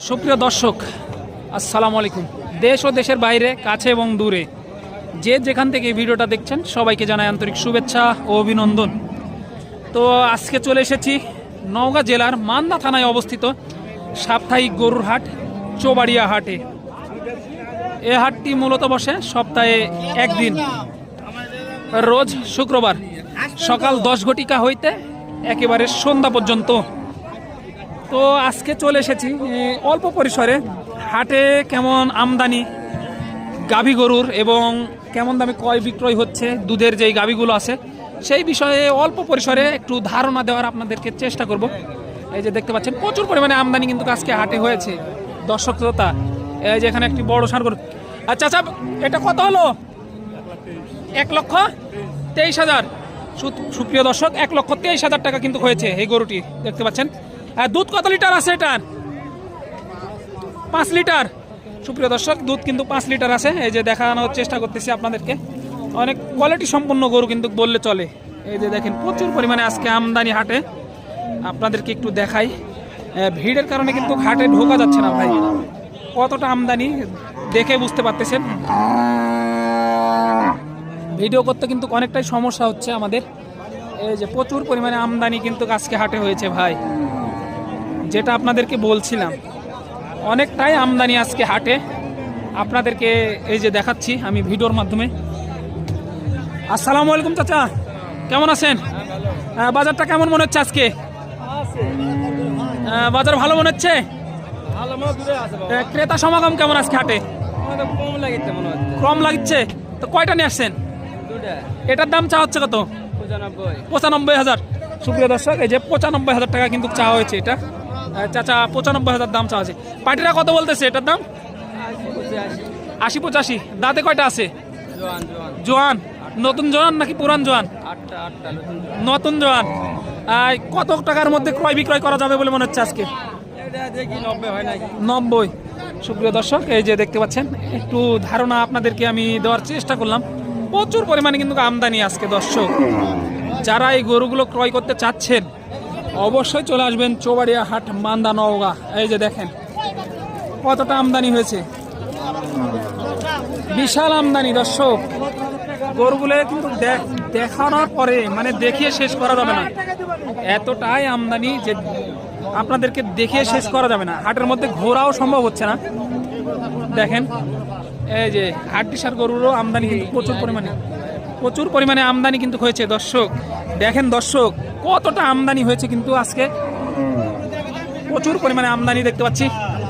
সুপ্রিয় দর্শক, আসসালামু আলাইকুম। দেশ ও দেশের বাইরে, কাছে এবং দূরে যে যেখান থেকে এই ভিডিওটা দেখছেন সবাইকে জানাই আন্তরিক শুভেচ্ছা ও অভিনন্দন। তো আজকে চলে এসেছি নওগাঁ জেলার মান্দা থানায় অবস্থিত সাপ্তাহিক গরুর হাট চৌবাড়িয়া হাটে। এ হাটটি মূলত বসে সপ্তাহে একদিন, রোজ শুক্রবার সকাল 10 ঘটিকা হইতে একেবারে সন্ধ্যা পর্যন্ত। তো আজকে চলে এসেছি অল্প পরিসরে হাটে কেমন আমদানি গাভী গরুর এবং কেমন দামে ক্রয় বিক্রয় হচ্ছে দুধের যেই গাভীগুলো আছে সেই বিষয়ে অল্প পরিসরে একটু ধারণা দেওয়ার আপনাদেরকে চেষ্টা করব। এই যে দেখতে পাচ্ছেন প্রচুর পরিমাণে আমদানি কিন্তু আজকে হাটে হয়েছে দর্শক শ্রোতা। এই যে এখানে একটি বড় ষাঁড় গরু। আচ্ছা আচ্ছা, এটা কত হলো? 1,23,000। সুপ্রিয় দর্শক, 1,23,000 টাকা কিন্তু হয়েছে এই গরুটি, দেখতে পাচ্ছেন। দুধ কত লিটার আছে এটার? 5 লিটার। সুপ্রিয় দর্শক, দুধ কিন্তু 5 লিটার আছে। এই যে দেখানোর চেষ্টা করতেছি আপনাদেরকে, অনেক কোয়ালিটি সম্পন্ন গরু কিন্তু বললে চলে। এই যে দেখেন প্রচুর পরিমাণে আজকে আমদানি হাটে, আপনাদেরকে একটু দেখাই। ভিড়ের কারণে কিন্তু হাটে ঢোকা যাচ্ছে না ভাই, কতটা আমদানি দেখে বুঝতে পারতেছেন। ভিডিও করতে কিন্তু অনেকটাই সমস্যা হচ্ছে আমাদের। এই যে প্রচুর পরিমাণে আমদানি কিন্তু আজকে হাটে হয়েছে ভাই, যেটা আপনাদেরকে বলছিলাম, অনেকটাই আমদানি আজকে হাটে। আপনাদেরকে এই যে দেখাচ্ছি আমি ভিডিওর মাধ্যমে। আসসালামু আলাইকুম চাচা, কেমন আছেন? বাজারটা কেমন মনে হচ্ছে আজকে? বাজার ভালো মনে হচ্ছে? ক্রেতা সমাগম কেমন আজকে হাটে? কম লাগছে। তো কয়টা নিয়ে আসছেন? এটার দাম চা হচ্ছে কত? 95,000। সুপ্রিয় দর্শক, এই যে 95,000 টাকা কিন্তু চা হয়েছে এটা। চাচা 95,000 দাম চা আছে। পার্টিরা কত বলতেছে এটার দাম? 80-85। দাঁতে কয়টা আছে? জোয়ান। নতুন জোয়ান নাকি পুরান জোয়ান? নতুন জোয়ান। কত টাকার মধ্যে ক্রয় বিক্রয় করা যাবে বলে মনে হচ্ছে আজকে? 90। সুপ্রিয় দর্শক, এই যে দেখতে পাচ্ছেন, একটু ধারণা আপনাদেরকে আমি দেওয়ার চেষ্টা করলাম। প্রচুর পরিমাণে কিন্তু আমদানি আজকে দর্শক। যারা এই গরুগুলো ক্রয় করতে চাচ্ছেন অবশ্যই চলে আসবেন চৌবাড়িয়া হাট, মান্দা, নওগাঁ। এই যে দেখেন কতটা আমদানি হয়েছে, বিশাল আমদানি দর্শক। গরুগুলো কিন্তু দেখানোর পরে মানে দেখিয়ে শেষ করা যাবে না, এতটাই আমদানি যে আপনাদেরকে দেখিয়ে শেষ করা যাবে না। হাটের মধ্যে ঘোরাও সম্ভব হচ্ছে না। দেখেন এই যে হাড্ডিসার গরুরও আমদানি কিন্তু প্রচুর পরিমাণে আমদানি কিন্তু হয়েছে দর্শক। দেখেন দর্শক কতটা আমদানি হয়েছে কিন্তু আজকে, প্রচুর পরিমাণে আমদানি দেখতে পাচ্ছি।